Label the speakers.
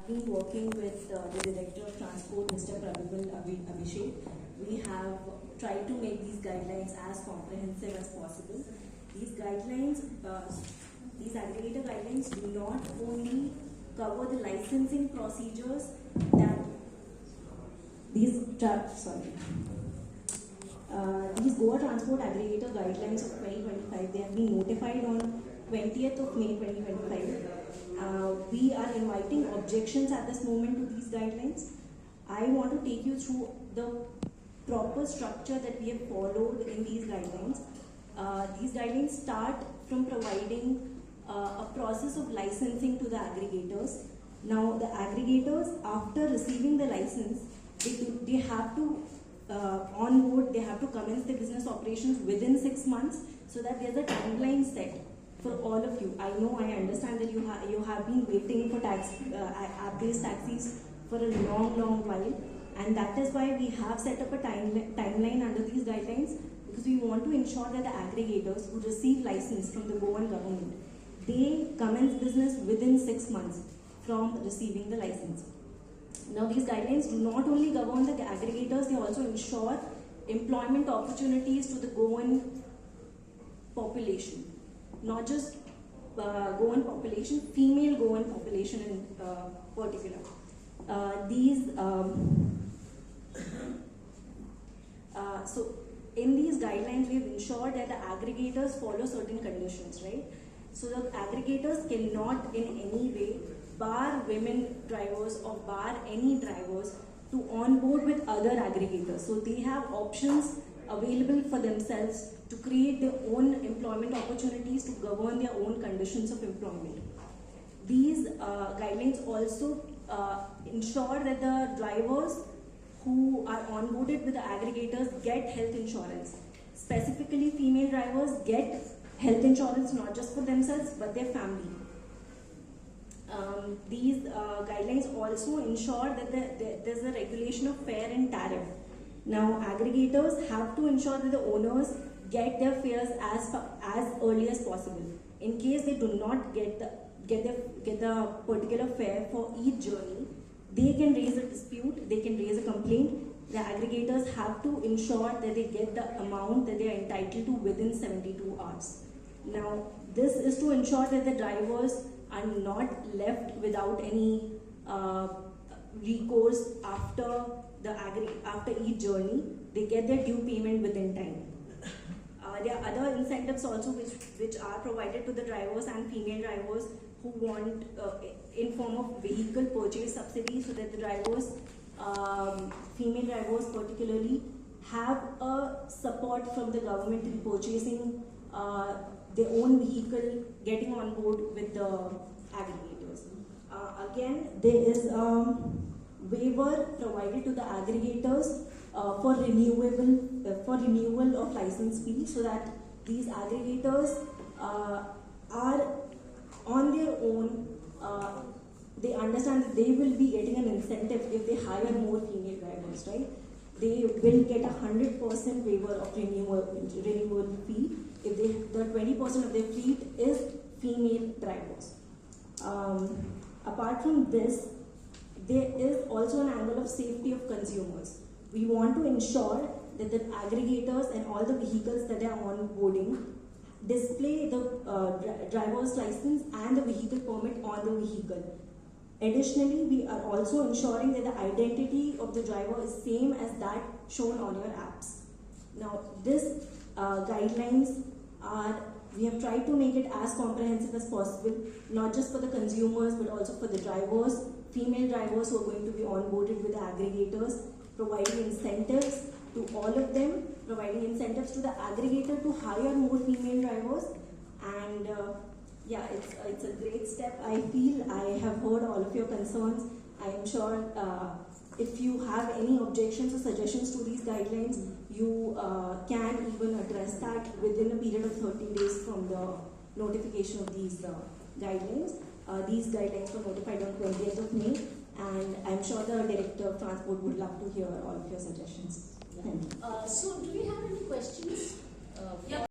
Speaker 1: been working with the Director of Transport, Mr. Prabhibal Abhishek. We have tried to make these guidelines as comprehensive as possible. These guidelines, these aggregator guidelines do not only cover the licensing procedures that these Goa Transport Aggregator Guidelines of 2025, they have been notified on 20th of May 2025. We are inviting objections at this moment to these guidelines. I want to take you through the proper structure that we have followed in these guidelines. These guidelines start from providing a process of licensing to the aggregators. Now, the aggregators, after receiving the license, they have to onboard, they have to commence their business operations within 6 months, so that there's a timeline set for all of you. I know, I understand that you have been waiting for app-based taxis for a long while, and that is why we have set up a timeline under these guidelines, because we want to ensure that the aggregators who receive license from the Goan government, they commence business within 6 months from receiving the license. Now, these guidelines do not only govern the aggregators, they also ensure employment opportunities to the Goan population. Not just Goan population, female Goan population in particular. So in these guidelines, we have ensured that the aggregators follow certain conditions, right? So the aggregators cannot in any way bar women drivers or bar any drivers to onboard with other aggregators. So they have options available for themselves to create their own employment opportunities, to govern their own conditions of employment. These guidelines also ensure that the drivers who are onboarded with the aggregators get health insurance. Specifically, female drivers get health insurance not just for themselves but their family. These guidelines also ensure that there's a regulation of fare and tariff. Now, aggregators have to ensure that the owners get their fares as early as possible. In case they do not get the particular fare for each journey, they can raise a dispute, they can raise a complaint. The aggregators have to ensure that they get the amount that they are entitled to within 72 hours. Now, this is to ensure that the drivers are not left without any recourse after each journey. They get their due payment within time. There are other incentives also which are provided to the drivers and female drivers who want in form of vehicle purchase subsidy, so that the drivers, female drivers particularly, have a support from the government in purchasing their own vehicle, getting on board with the aggregators. Again, there is a waiver provided to the aggregators for renewal of license fee, so that these aggregators are on their own. They understand that they will be getting an incentive if they hire more female drivers, right? They will get 100% waiver of renewal fee if the 20% of their fleet is female drivers. Apart from this, there is also an angle of safety of consumers. We want to ensure that the aggregators and all the vehicles that they are onboarding display the driver's license and the vehicle permit on the vehicle. Additionally, we are also ensuring that the identity of the driver is same as that shown on your apps. Now, these guidelines we have tried to make it as comprehensive as possible, not just for the consumers but also for the drivers, female drivers who are going to be onboarded with the aggregators, providing incentives to all of them, providing incentives to the aggregator to hire more female drivers. And yeah, it's a great step. I feel I have heard all of your concerns. I am sure if you have any objections or suggestions to these guidelines, you can even address that within a period of 30 days from the notification of these guidelines. These guidelines were notified on 20th of May, and I'm sure the Director of Transport would love to hear all of your suggestions. Thank you.
Speaker 2: So, do we have any questions? Yeah.